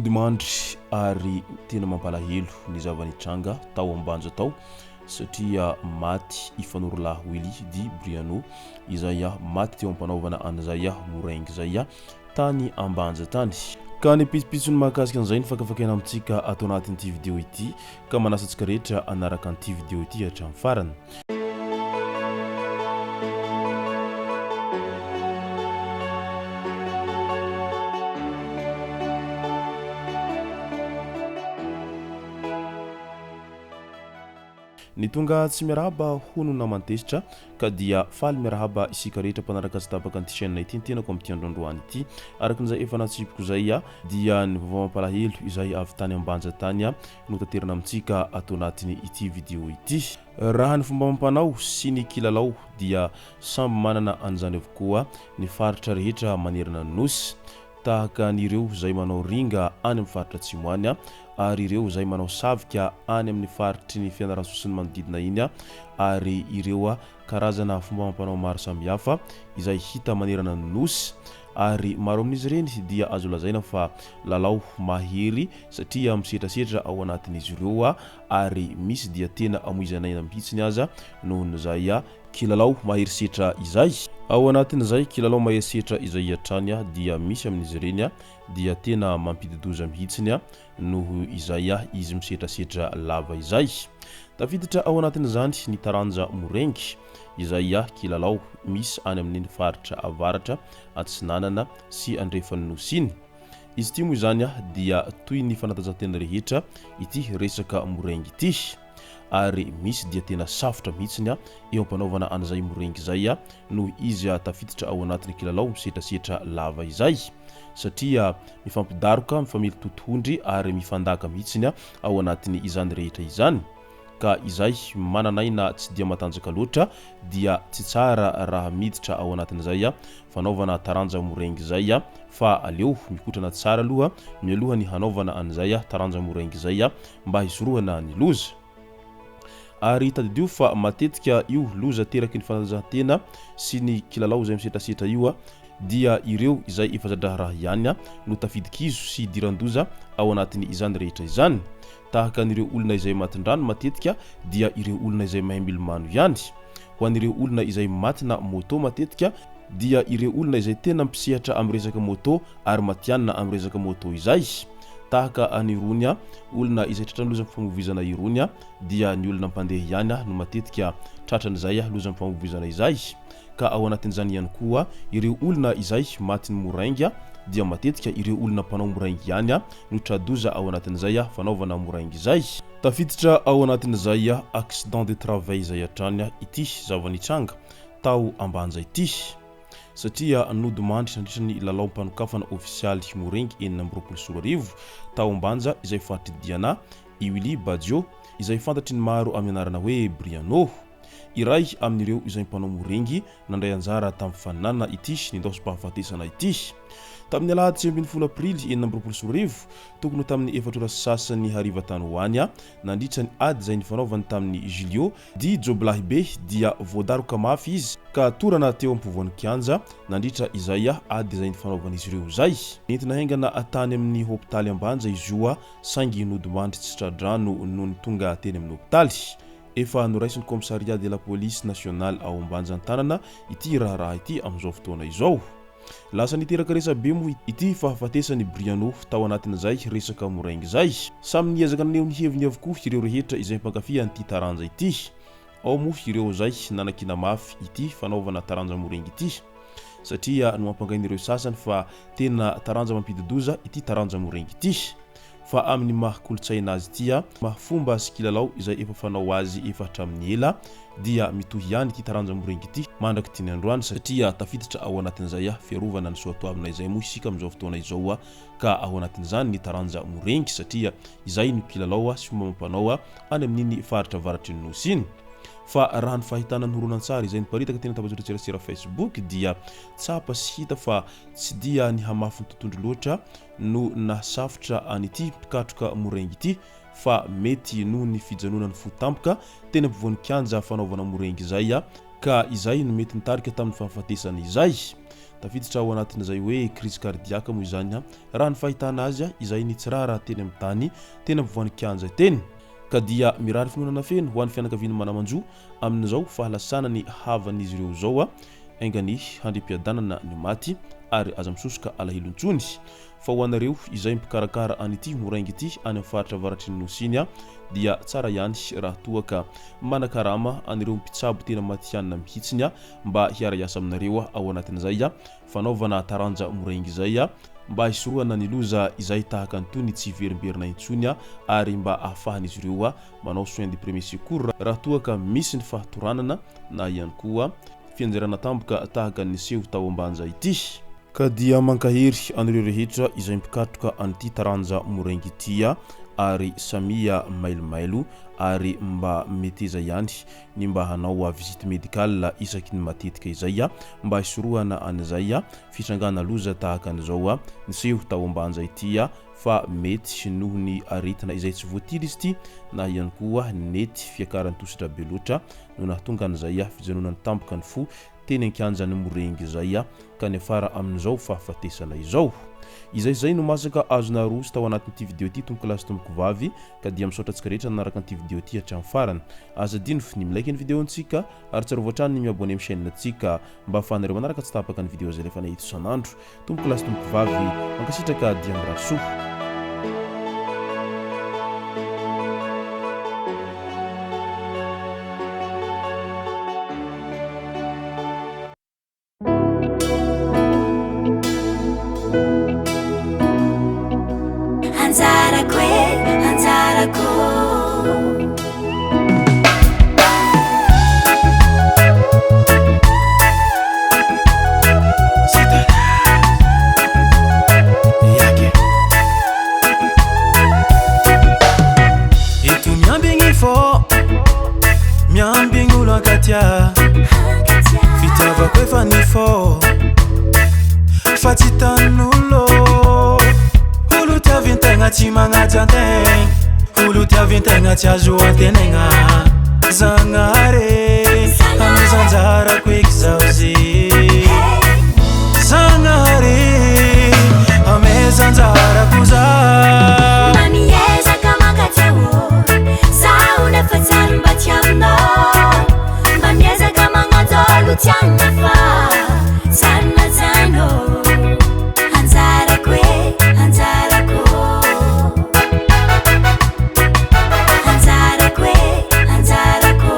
nodimandry ary tena mampalahelo ny zavanitranga tao ambanja tao satria maty ifanorola Willy Di Briano izay maty teo ampanaovana an'izay moraingy zay tany ambanja tany. Ka ny pitsopitsony mahakasika an'izay ny fakafakaina amintsika atao anatin'ity vidéo ity ka manasa antsika rehetra anaraka an'ity vidéo ity hatramin'ny farany. Ny tonga tsy miarahaba hono namantesitra ka dia faly miarahaba isika rehetra mpanaraka sy tapaka an'ity chaîne ity tenako amin'ity androandroany ity arakan'izay efa natsipiko zay dia ny vaovao mampalahelo izay avy tany ambanja tany no tanterana amintsika atao anatin'ny ity vidéo ity. Raha ny fomba mampanao sy ny kilalao dia samby manana an'izany avokoa ny faritra rehetra manerana ny nosy tahaka an'ireo zay manao ringa any amin'ny faritra Atsimoany ary ireo zay manao savika any amin'ny faritry ny fianarana sy ny manodidina iny ary ireo karazana fomba mampanao maro samihafa izay hita manerana ny nosy ary maro amin'izy ireny dia azo lazaina fa lalao mahery satria misetrasetra ao anatin'izy ireo ary misy dia tena amoizanaina mihitsiny aza noho izay kilalao mahery setra izay. Ao anatin'izay kilalao mahery setra izay hatrany dia misy amin'izy ireny dia tena mampididoza mihitsiny noho izay izy misetrasetra lava izay. Tafiditra ao anatin'izany ny taranja morengy izay kilalao misy any amin'ny faritra avaratra Atsinanana sy andrefan'ny nosiny. Izy ity moa izany dia toy ny fanatanjahantena rehetra ity resaka morengy ity ary misy dia tena safotra mihitsiny eo ampanaovana an'izay morengy zay noho izy tafiditra ao anatin'ny kilalao misetrasetra lava izay satria mifampidaroka mifamely totohondry ary mifandaka mihitsiny ao anatin'ny izany rehetra izany. Ka izay mananaina tsy dia matanjaka loatra dia tsy tsara raha miditra ao anatin'izay fanaovana taranja morengy zay fa aleo mikotrana tsara aloha mialoha ny hanaovana an'izay taranja morengy zay mba hisorohana ny loza. Ary tadidio fa matetika io loza teraky ny fanatanjahantena sy ny kilalao zay misetrasetra io dia ireo izay efa zadraha raha ihany no tafidikizo sy dirandoza ao anatin'ny izany rehetra izany. Tahaka an'ireo olona izay matindrano matetika dia ireo olona izay mahay milomano ihany. Ho an'ireo olona izay matina moto matetika dia ireo olona izay tena mpisehatra amin'ny resaka moto ary matianina amin'ny resaka moto izay. Tahaka anirony olona izay tratrany loza mifamovizana irony dia ny olona mpandeha ihany no matetika tratran'izay loza mifamovizana izay. Ka ao anatin'izany ihany koa ireo olona izay matin'ny moraingy dia matetika ireo olona mpanao moraingy ihany no tradoza ao anatin'izay fanaovana moraingy izay. Tafiditra ao anatin'izay accident de travail izay hatrany ity zavanitranga tao ambanja ity satria nodimandry nandritran'ny lalao mpanokafana ofisialy morengy 420 tao ambanja izay fatidiana Willy Badio izay fantatry ny maro amin'ny anarana hoe Briano. Iray amin'ireo izay mpanao morengy nandray anjara tamin'ny faninana ity ny ndaosam-pahafatesana ity. Tamin'ny alahady 20 aprily 420 tokony tamin'ny 4 sasany hariva tany hoany nandritra ny ady izay nifanaovany tamin'ny Julio Di Joblahibe dia voadaroka mafy izy ka torana teo ampovoan'ny kianja nandritra izay ady izay nifanaovan'izy ireo zay. Nentina haingana tany amin'ny hopitaly ambanja izy io saingy nodimandry tsy tradrano noho ny tonga teny amin'ny hopitaly. Efa noraisin'ny commissariat de la police nationale ao ambanjan-tanana ity raha ity amin'izao fotoana izao. Lasa niteraka resabe moa ity fahafatesany Briano tao anatin'izay resaka moraingy zay. Samy niezaka naneo ny heviny avokoa ireo rehetra izay mpankafy an'ity taranja ity. Ao moa ireo zay nanakina mafy ity fanaovana taranja moraingy ity satria no mampangain'ireo sasany fa tena taranja mampididoza ity taranja moraingy ity. Fa amin'ny mahakolontsaina azy ity mahafomba sy kilalao izay efa fanao azy efa hatramin'ny ela dia mitohy ihany ity taranja morengy ity mandraky tiny androany satria tafiditra ao anatin'izay fiarovana ny soatoavina izay moa isika amin'izao fotoana izao ka ao anatin'izany ny taranja morengy satria izay no kilalao sy fomba mampanao any amin'iny faritra avaratry ny nosy iny. Fa raha ny fahitana ny horonan-tsary izay niparitaka tena tapazotraserasera Facebook dia tsapa sy hita fa tsy dia ny hamafy ny tontondro loatra no nasafotra an'ity mpikatroka morengy ity fa mety noho ny fijanonany fotampoka teny ampovoan'ny kianja fanaovana morengy izay ka izay no mety nitarika tamin'ny fahafatesana izay. tafiditra ao anatin'izay hoe crise cardiaque moa izany raha ny fahitana azy izay ny tsirara teny amin'ny tany tena mpivoanikianja teny ka dia mirary finoana feno ho an'ny fianakaviana manamanjo amin'izao fahalasana ny havan'izy ireo zao aingany handrim-piadanana ny maty ary aza misosoka alahilontsony fa ho anareo izay mpikarakara an'ity moraingy ity any amin'ny faritra avaratry ny nosiny dia tsara ihany raha toaka manakarama anireo mpitsabo tena matianina mihitsiny mba hiara-iasa aminareo ao anatin'izay fanaovana taranja moraingy izay mba hisorohana ny loza izay tahaka antony tsy verimberina intsony ary mba ahafahan'izy ireo manao soins de premier secours raha toaka misy ny fahatoranana na ihany koa fianjerana tampoka tahaka ny seho tao ambanja ity ka dia mankahery anireo rehetra izay mpikatroka an'ity taranja moraingy ity ary samia mailomailo ary mba meteza ihany ny mba hanao visite médicale isaky ny matetika izay mba hisorohana an'izay fitrangana loza tahaka an'izao ny seho tao ambanja ity fa mety noho ny aretina izay tsy voatily izy ity na ihany koa nety fiakarany tositra be loatra no nahatonga an'izay fijanonany tampoka ny fo teny ankianjany morengy izay ka ny afara amin'izao fahafatesana izao izay no masaka azona rosy tao anatin'ity video ity tompoko lasy tompoko vavy ka dia misaotra antsika rehetra nanaraka an'ity video ity hatramin'ny farany azadino ny milike ny video antsika ary tsara voatrany ny miabone amin'ny chaîne antsika mba ahafahanareo manaraka tsy tapaka ny video zay rehefa nahita isan'andro tompoko lasy tompoko vavy mankasitraka dia mirasoa fitiavako efa ny fo fa tsy tanulo olo tiavintegna tsy magnatsy antegna olo tiavintegna tsy azo antenegna zagnare amizanjarako eky zao ze zagnare amezanjarako za mamiezaka mankatsiaho zaho nefa tsy ary mba tsy aminao mamiezaka magnanjolo tsy agnafa zarina zaino anjarako e anjarako anjarako e anjarako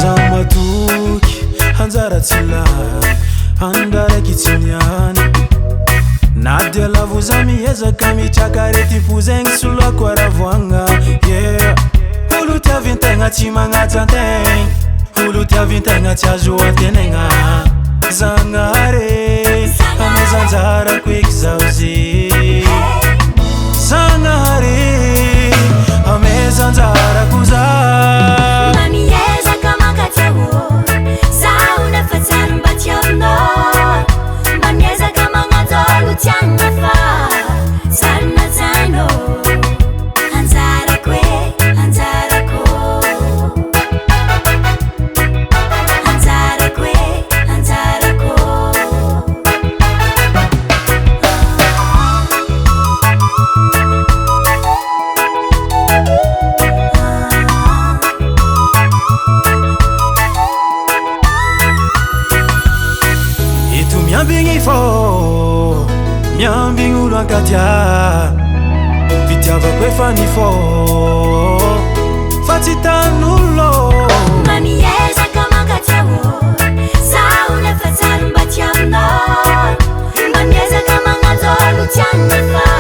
zamatuki anjara tsila andaraiky tsiniany nadia lavo za miezaka mitrakarety pozegny solako aravoagna yeah olo tiavintegna tsy magnatsy antegna olo tiavintegna tsy azo antenegna zagnare amezanjarako eky zao ze zagnare amezanjarako za mamiezaka mankatsiaho zaho nefa tsy ary mba tsy aminao mamiezaka magnanjolo tsy agnafa zarina zaino anjarako e anjarako anjarako e anjarako eto miambigny fo miambigny olo ankatia fitiavako efa ny fo fa tsy tanulo mamiezaka mankatsiaho zaho nefa tsy ary mba tsy aminao mamiezaka magnanjolo tsy agnafa